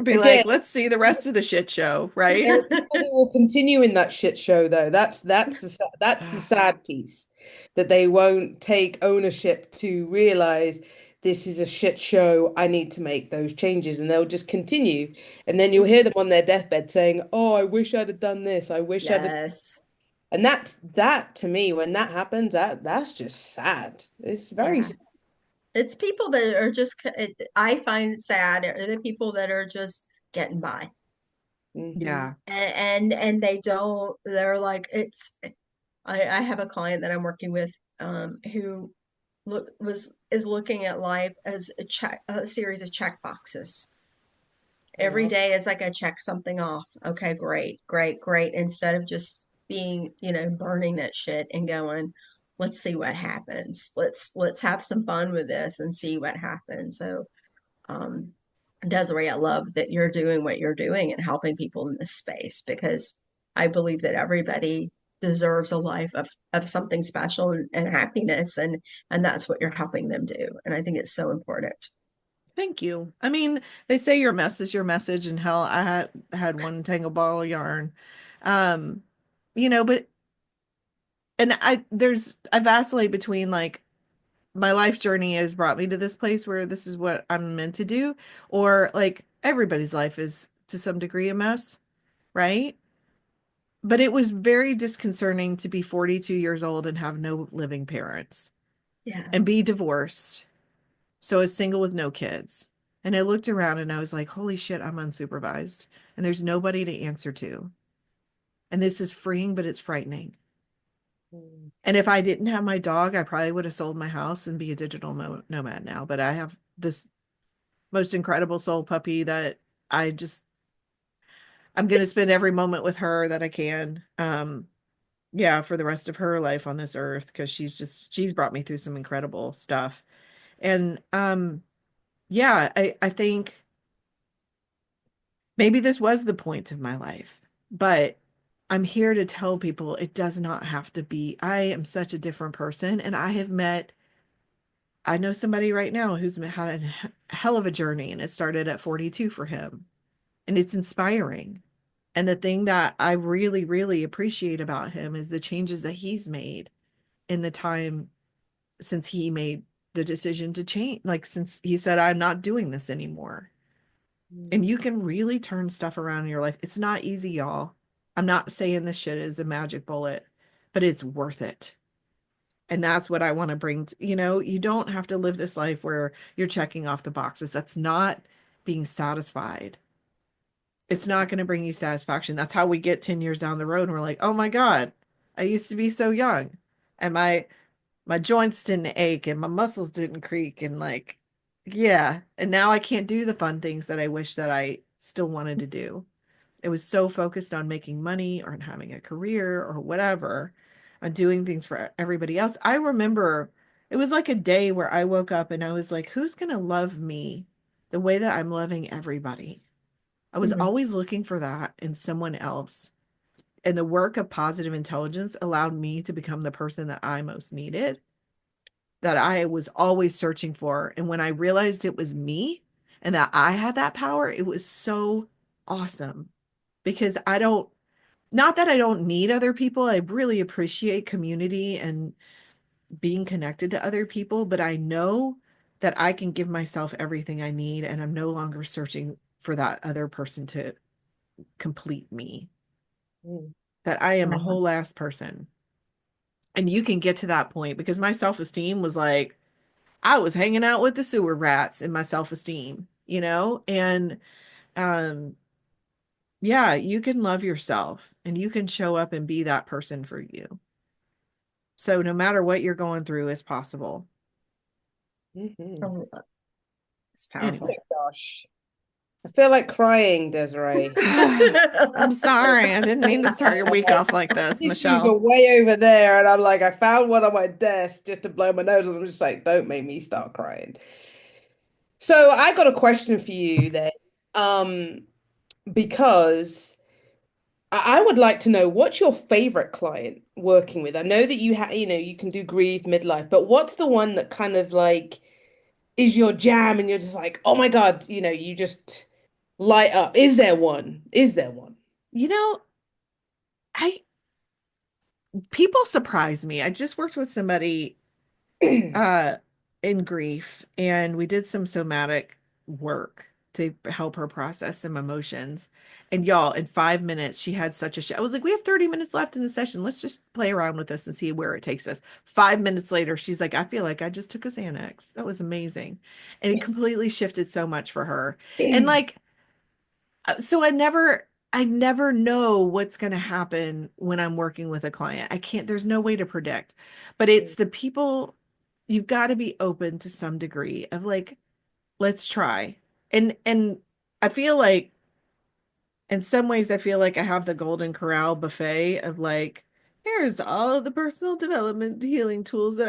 Be Again, like, "Let's see the rest of the shit show," right? everybody will continue in that shit show though. That's the sad piece that they won't take ownership to realize this is a shit show. I need to make those changes, and they'll just continue. And then you'll hear them on their deathbed saying, "Oh, I wish I'd have done this. I wish I'd have." Yes. And that to me, when that happens, that's just sad. It's very Yeah. sad. It's people that are just, I find it sad, are the people that are just getting by. Mhm. Yeah. And they don't, they're like, I have a client that I'm working with, who is looking at life as a series of check boxes. Every Uh-huh. day is like I check something off. Okay, great, great, great. Instead of just being, burning that shit and going, let's see what happens. Let's have some fun with this and see what happens. So, um, Desiree, I love that you're doing what you're doing and helping people in this space because I believe that everybody deserves a life of something special and happiness, and that's what you're helping them do. And I think it's so important. Thank you. I mean, they say your mess is your message, and hell, I had one tangle ball of yarn. Um, but and I vacillate between like my life journey has brought me to this place where this is what I'm meant to do, or like everybody's life is to some degree a mess, right? But it was very disconcerting to be 42 years old and have no living parents Yeah. and be divorced. So I was single with no kids. And I looked around and I was like, holy shit, I'm unsupervised. And there's nobody to answer to. And this is freeing, but it's frightening. Mm. And if I didn't have my dog, I probably would have sold my house and be a digital nomad now. But I have this most incredible soul puppy that I just, I'm going to spend every moment with her that I can. Yeah, for the rest of her life on this earth because she's brought me through some incredible stuff. And yeah, I think maybe this was the point of my life, but I'm here to tell people it does not have to be. I am such a different person, and I know somebody right now had a hell of a journey, and it started at 42 for him, and it's inspiring. And the thing that I really, really appreciate about him is the changes that he's made in the time since he made the decision to change, like since he said, I'm not doing this anymore. And Mm. you can really turn stuff around in your life. It's not easy, y'all. I'm not saying this shit is a magic bullet, but it's worth it. And that's what I want to bring. You don't have to live this life where you're checking off the boxes. That's not being satisfied. It's not going to bring you satisfaction. That's how we get 10 years down the road and we're like, oh my God, I used to be so young. And my joints didn't ache and my muscles didn't creak and like, yeah. And now I can't do the fun things that I wish that I still wanted to do. It was so focused on making money or on having a career or whatever, on doing things for everybody else. I remember it was like a day where I woke up and I was like, who's going to love me the way that I'm loving everybody? I was Mhm. always looking for that in someone else. And the work of positive intelligence allowed me to become the person that I most needed, that I was always searching for. And when I realized it was me and that I had that power, it was so awesome because I don't not that I don't need other people. I really appreciate community and being connected to other people, but I know that I can give myself everything I need, and I'm no longer searching for that other person to complete me, Mm. that I am a Mhm. whole ass person. And you can get to that point because my self-esteem was like, I was hanging out with the sewer rats in my self-esteem, you know? And um yeah, you can love yourself and you can show up and be that person for you. So no matter what you're going through is possible. Mhm. Oh, it's Oh my Anyway. powerful. gosh. I feel like crying, Desiree. I'm sorry. I didn't mean to start your week off like this, Tissues are Michelle. way over there, and I'm like, I found one on my desk just to blow my nose, and I'm just like, don't make me start crying. So I got a question for you then, um, because I would like to know what's your favorite client working with? I know that you can do grief, midlife, but what's the one that kind of like is your jam, and you're just like, oh my God, you just light up. Is there one? Is there one? You know, I people surprise me. I just worked with somebody uh in grief and we did some somatic work to help her process some emotions. And y'all, in 5 minutes, she had such a I was like, we have 30 minutes left in the session. Let's just play around with this and see where it takes us. 5 minutes later, she's like, I feel like I just took a Xanax. That was amazing. And it completely shifted so much for her. And like, so I never know what's going to happen when I'm working with a client. I can't, there's no way to predict. But it's the people you've got to be open to some degree of like, let's try. And I feel like in some ways I feel like I have the Golden Corral buffet of like, here's all of the personal development healing tools that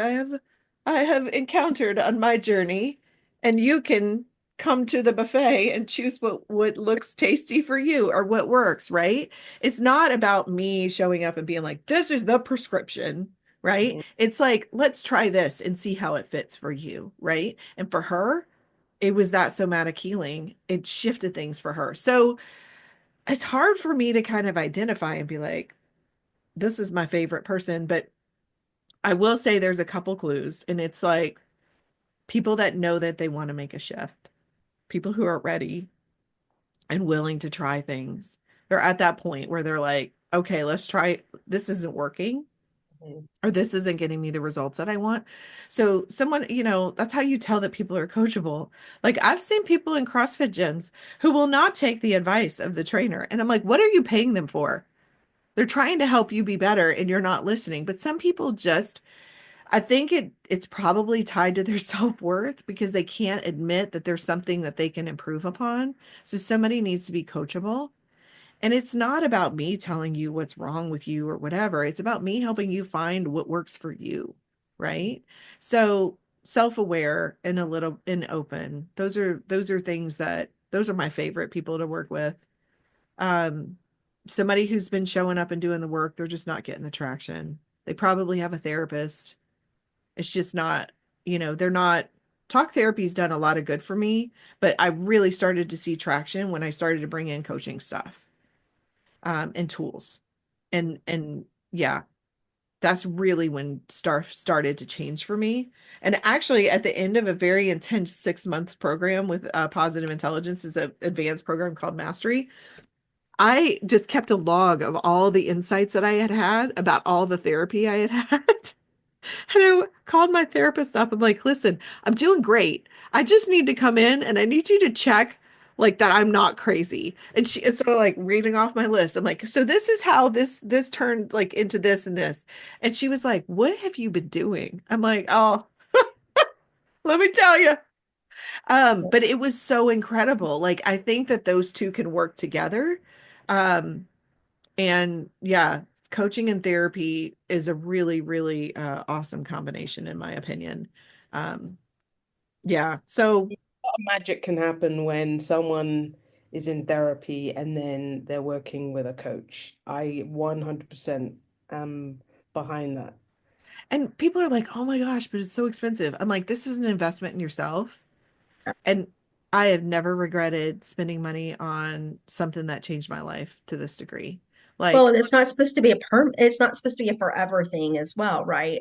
I have encountered on my journey, and you can come to the buffet and choose what looks tasty for you or what works, right? It's not about me showing up and being like, this is the prescription, right? It's like, let's try this and see how it fits for you, right? And for her, it was that somatic healing. It shifted things for her. So it's hard for me to kind of identify and be like, this is my favorite person, but I will say there's a couple clues, and it's like people that know that they want to make a shift, people who are ready and willing to try things. They're at that point where they're like, okay, let's try. This isn't working, or this isn't getting me the results that I want. So, someone, that's how you tell that people are coachable. Like, I've seen people in CrossFit gyms who will not take the advice of the trainer. And I'm like, what are you paying them for? They're trying to help you be better and you're not listening. But some people just, I think it's probably tied to their self-worth because they can't admit that there's something that they can improve upon. So somebody needs to be coachable. And it's not about me telling you what's wrong with you or whatever. It's about me helping you find what works for you, right? So self-aware and a little and open. Those are things that those are my favorite people to work with. um Somebody who's been showing up and doing the work, they're just not getting the traction. They probably have a therapist. It's just not, they're not. Talk therapy's done a lot of good for me, but I really started to see traction when I started to bring in coaching stuff, and tools. And yeah, that's really when stuff started to change for me. And actually, at the end of a very intense 6 month program with Positive Intelligence, is an advanced program called Mastery. I just kept a log of all the insights that I had had about all the therapy I had had. And I called my therapist up. I'm like, listen, I'm doing great. I just need to come in and I need you to check like that I'm not crazy. And she is sort of like reading off my list. I'm like, so this is how this turned like into this and this. And she was like, what have you been doing? I'm like, oh, let me tell you. But it was so incredible. Like I think that those two can work together. Um, And yeah, coaching and therapy is a really, really awesome combination, in my opinion. Um, yeah. So, Magic can happen when someone is in therapy and then they're working with a coach. I 100% am behind that. and people are like, oh my gosh, but it's so expensive. I'm like, this is an investment in yourself. And I have never regretted spending money on something that changed my life to this degree. Well, Like, and it's not supposed to be it's not supposed to be a forever thing as well, right?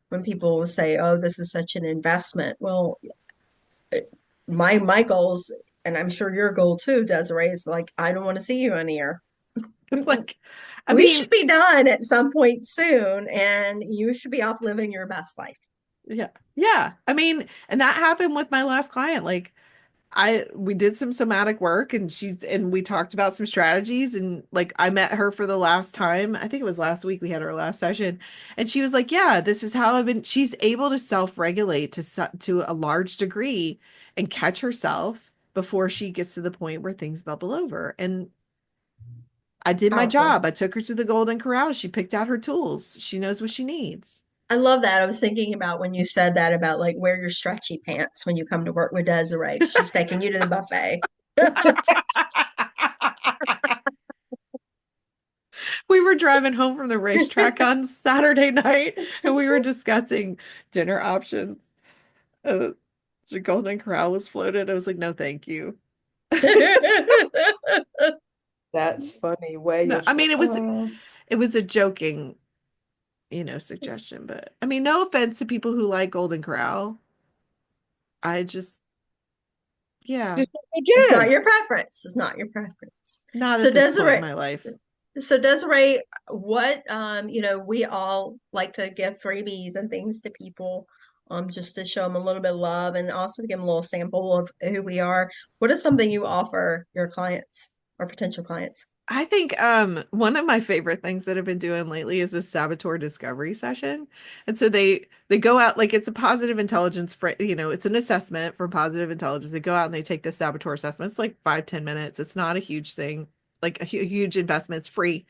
When people say, "Oh, this is such an investment," well, it- my goals, and I'm sure your goal too, Desiree, is like, I don't want to see you in here. like, I We should mean, be done at some point soon, and you should be off living your best life. yeah, yeah. I mean, and that happened with my last client. Like, we did some somatic work and we talked about some strategies and like I met her for the last time. I think it was last week we had our last session and she was like, "Yeah, this is how I've been." She's able to self-regulate to a large degree and catch herself before she gets to the point where things bubble over. And I did my Powerful. job. I took her to the Golden Corral. She picked out her tools. She knows what she needs. I love that. I was thinking about when you said that about like wear your stretchy pants when you come to work with Desiree. She's taking you to the buffet. We were driving home from the racetrack on Saturday night and we were discussing dinner options. Uh, the Golden Corral was floated. I was like, no, thank you. That's funny. Where No, you're I mean oh, it was a joking, suggestion, but I mean, no offense to people who like Golden Corral. I just, it's yeah, just not a It's not jam. your preference. It's not your preference. not So at this point in Desiree, my life. so Desiree, what we all like to give freebies and things to people, just to show them a little bit of love and also to give them a little sample of who we are. What is something you offer your clients or potential clients? I think one of my favorite things that I've been doing lately is a saboteur discovery session. And so they go out like it's a positive intelligence for it's an assessment for positive intelligence. They go out and they take this saboteur assessment. It's like 5-10 minutes. It's not a huge thing, like a huge investment. It's free.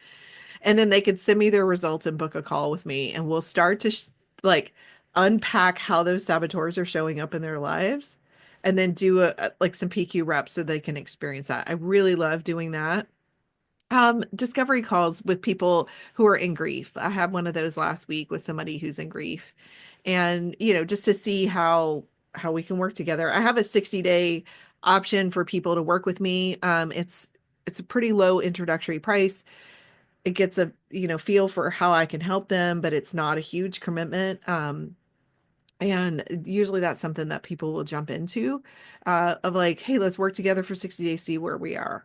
And then they could send me their results and book a call with me and we'll start to like unpack how those saboteurs are showing up in their lives and then do like some PQ reps so they can experience that. I really love doing that. Discovery calls with people who are in grief. I had one of those last week with somebody who's in grief. And, just to see how we can work together. I have a 60-day option for people to work with me. It's a pretty low introductory price. It gets a, feel for how I can help them, but it's not a huge commitment. And usually that's something that people will jump into, of like, hey, let's work together for 60 days, see where we are.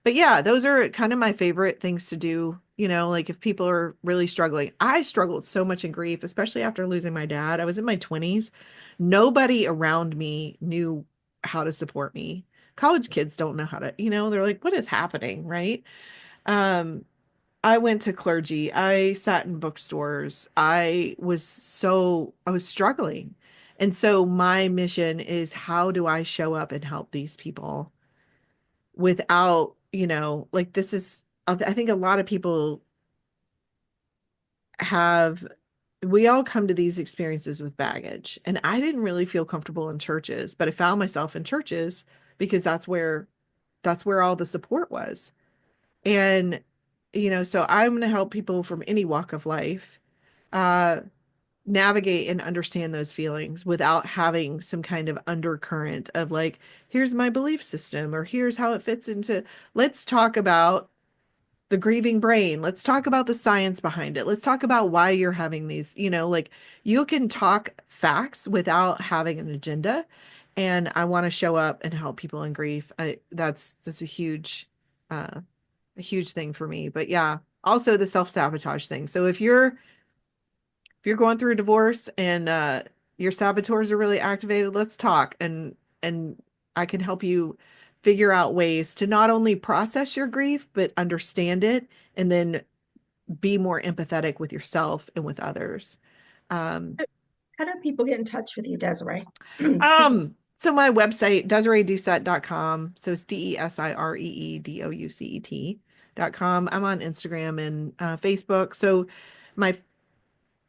But yeah, those are kind of my favorite things to do, like if people are really struggling. I struggled so much in grief, especially after losing my dad. I was in my 20s. Nobody around me knew how to support me. College kids don't know how to, they're like, what is happening, right? Um, I went to clergy. I sat in bookstores. I was struggling. And so my mission is how do I show up and help these people without, like this is, I think a lot of people have, we all come to these experiences with baggage. And I didn't really feel comfortable in churches, but I found myself in churches because that's where all the support was. And, so I'm going to help people from any walk of life uh, navigate and understand those feelings without having some kind of undercurrent of like, here's my belief system or here's how it fits into, let's talk about the grieving brain. Let's talk about the science behind it. Let's talk about why you're having these, like you can talk facts without having an agenda. And I want to show up and help people in grief. That's a huge thing for me. But yeah, also the self-sabotage thing. So if you're going through a divorce and your saboteurs are really activated, let's talk and I can help you figure out ways to not only process your grief but understand it and then be more empathetic with yourself and with others. Um, How do people get in touch with you, Desiree? Excuse me. so my website, DesireeDoucette.com. So it's DESIREEDOUCET.com. I'm on Instagram and Facebook. So my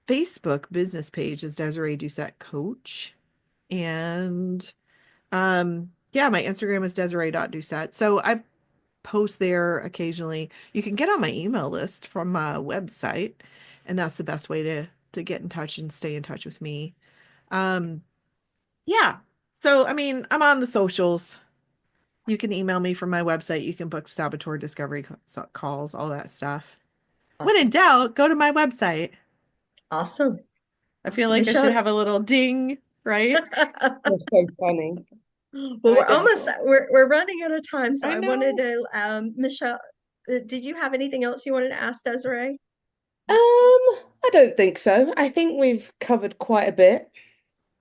Facebook business page is Desiree Doucette Coach. And yeah, my Instagram is Desiree.Doucette. So I post there occasionally. You can get on my email list from my website, and that's the best way to get in touch and stay in touch with me. Um, yeah. So I mean, I'm on the socials. You can email me from my website. You can book saboteur discovery calls, all that stuff. When in Awesome. doubt, go to my website. Awesome. I feel Awesome. like I should Michelle. have a little ding, right? That's so funny. Well, I we're don't. almost we're running out of time, so I I wanted know. to Michelle, did you have anything else you wanted to ask Desiree? I don't think so. I think we've covered quite a bit,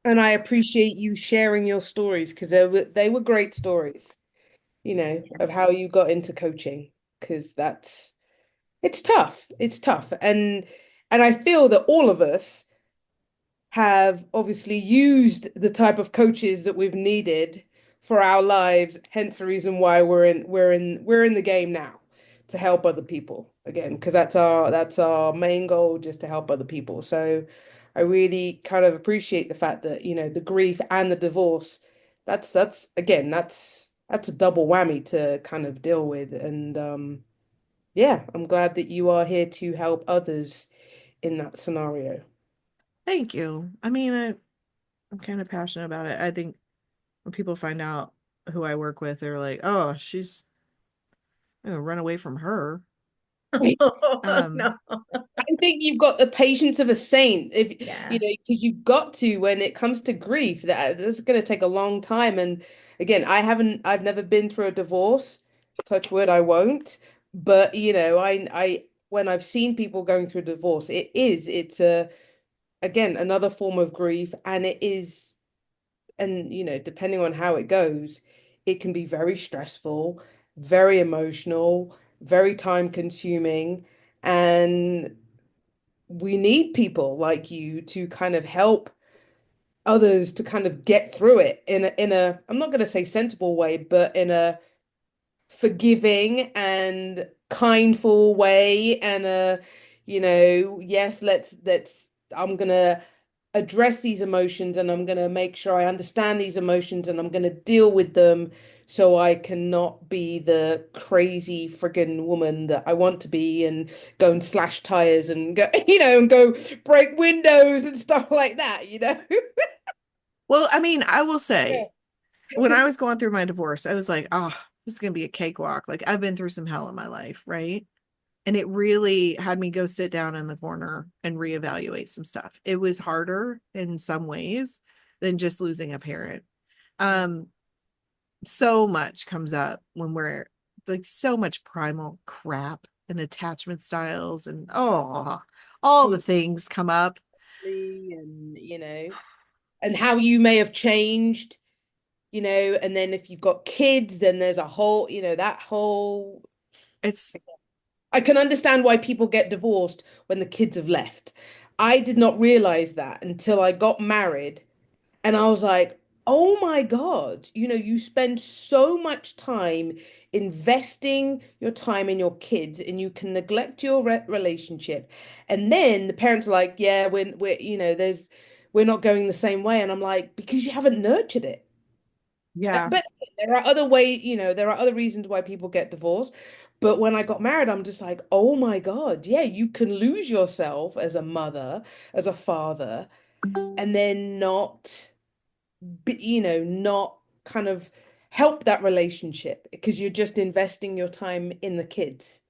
and I appreciate you sharing your stories because they were great stories, of how you got into coaching because it's tough. It's tough. And I feel that all of us have obviously used the type of coaches that we've needed for our lives, hence the reason why we're in the game now to help other people again, because that's our main goal, just to help other people. So I really kind of appreciate the fact that, the grief and the divorce, that's again, that's a double whammy to kind of deal with. And yeah, I'm glad that you are here to help others in that scenario. Thank you. I mean, I'm kind of passionate about it. I think when people find out who I work with, they're like, "Oh, I'm gonna run away from her." Oh, Um, no. I think you've got the patience of a saint, if Yeah. because you've got to, when it comes to grief, that's going to take a long time. And again, I've never been through a divorce. Touch wood, I won't. But when I've seen people going through divorce, it's again another form of grief, and it is, and depending on how it goes, it can be very stressful, very emotional, very time consuming, and we need people like you to kind of help others to kind of get through it in a I'm not going to say sensible way, but in a forgiving and kindful way, and yes, let's I'm going to address these emotions, and I'm going to make sure I understand these emotions, and I'm going to deal with them so I cannot be the crazy friggin' woman that I want to be, and go and slash tires and go, and go break windows and stuff like that. well, I mean, I will Yeah. say, when I was going through my divorce, I was like, "Oh, this is gonna be a cakewalk." Like I've been through some hell in my life, right? And it really had me go sit down in the corner and reevaluate some stuff. It was harder in some ways than just losing a parent. Um, so much comes up when we're like so much primal crap and attachment styles and all the things come up. And and how you may have changed, and then if you've got kids, then there's a whole, that whole. It's I can understand why people get divorced when the kids have left. I did not realize that until I got married, and I was like, oh my God, you spend so much time investing your time in your kids, and you can neglect your relationship. And then the parents are like, yeah, we're not going the same way. And I'm like, because you haven't nurtured it. yeah. But there are other ways, there are other reasons why people get divorced. But when I got married, I'm just like, oh my God, yeah, you can lose yourself as a mother, as a father, and then not kind of help that relationship because you're just investing your time in the kids.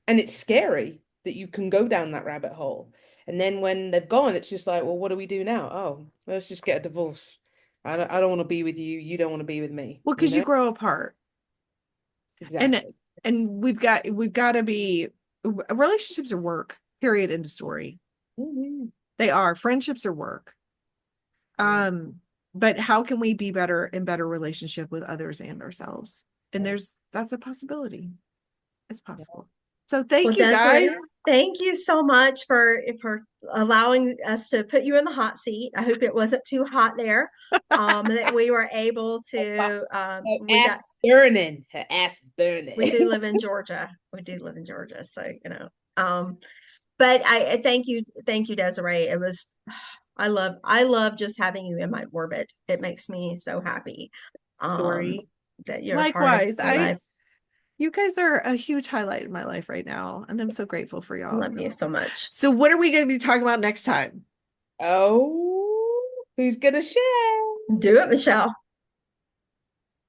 And it's scary that you can go down that rabbit hole. And then when they've gone, it's just like, well, what do we do now? Oh, let's just get a divorce. I don't want to be with you. You don't want to be with me, Well, you because you know? grow apart. And Exactly. we've got to be relationships are work, period, end of story. Mhm. They are. Friendships are work. Yeah. Um, but how can we be better in better relationship with others and ourselves? And Yeah. that's a possibility. It's Yeah. possible. So Well, thank you guys. Desiree, thank you so much for allowing us to put you in the hot seat. I hope it wasn't too hot there. That we were able to Her we ass got is burning. Her ass is we burning. do live in Georgia. We do live in Georgia, so but I thank you, Desiree. It was I love just having you in my orbit. It makes me so happy um Doree. that you're a part of Likewise, my I life. you guys are a huge highlight in my life right now, and I'm so grateful for I y'all. love you so much. So what are we going to be talking about next time? Oh, who's gonna share? Do it, Michelle.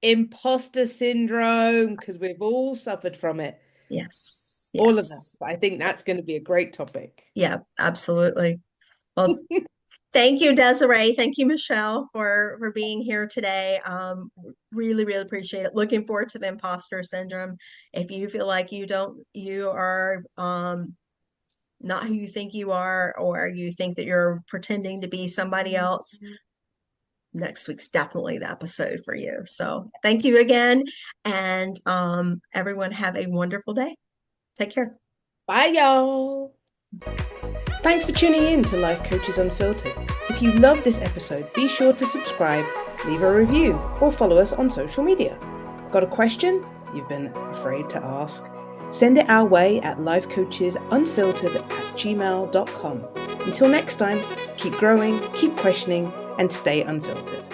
Imposter syndrome, because we've all suffered from it, Yes, all of us. yes. But I think that's going to be a great topic. Yeah, absolutely. Well, thank you, Desiree. Thank you, Michelle, for being here today. Really, really appreciate it. Looking forward to the imposter syndrome. If you feel like you are not who you think you are, or you think that you're pretending to be somebody else, next week's definitely the episode for you. So thank you again. And everyone have a wonderful day. Take care. Bye, y'all. Thanks for tuning in to Life Coaches Unfiltered. If you love this episode, be sure to subscribe, leave a review, or follow us on social media. Got a question you've been afraid to ask? Send it our way at lifecoachesunfiltered@gmail.com. Until next time, keep growing, keep questioning, and stay unfiltered.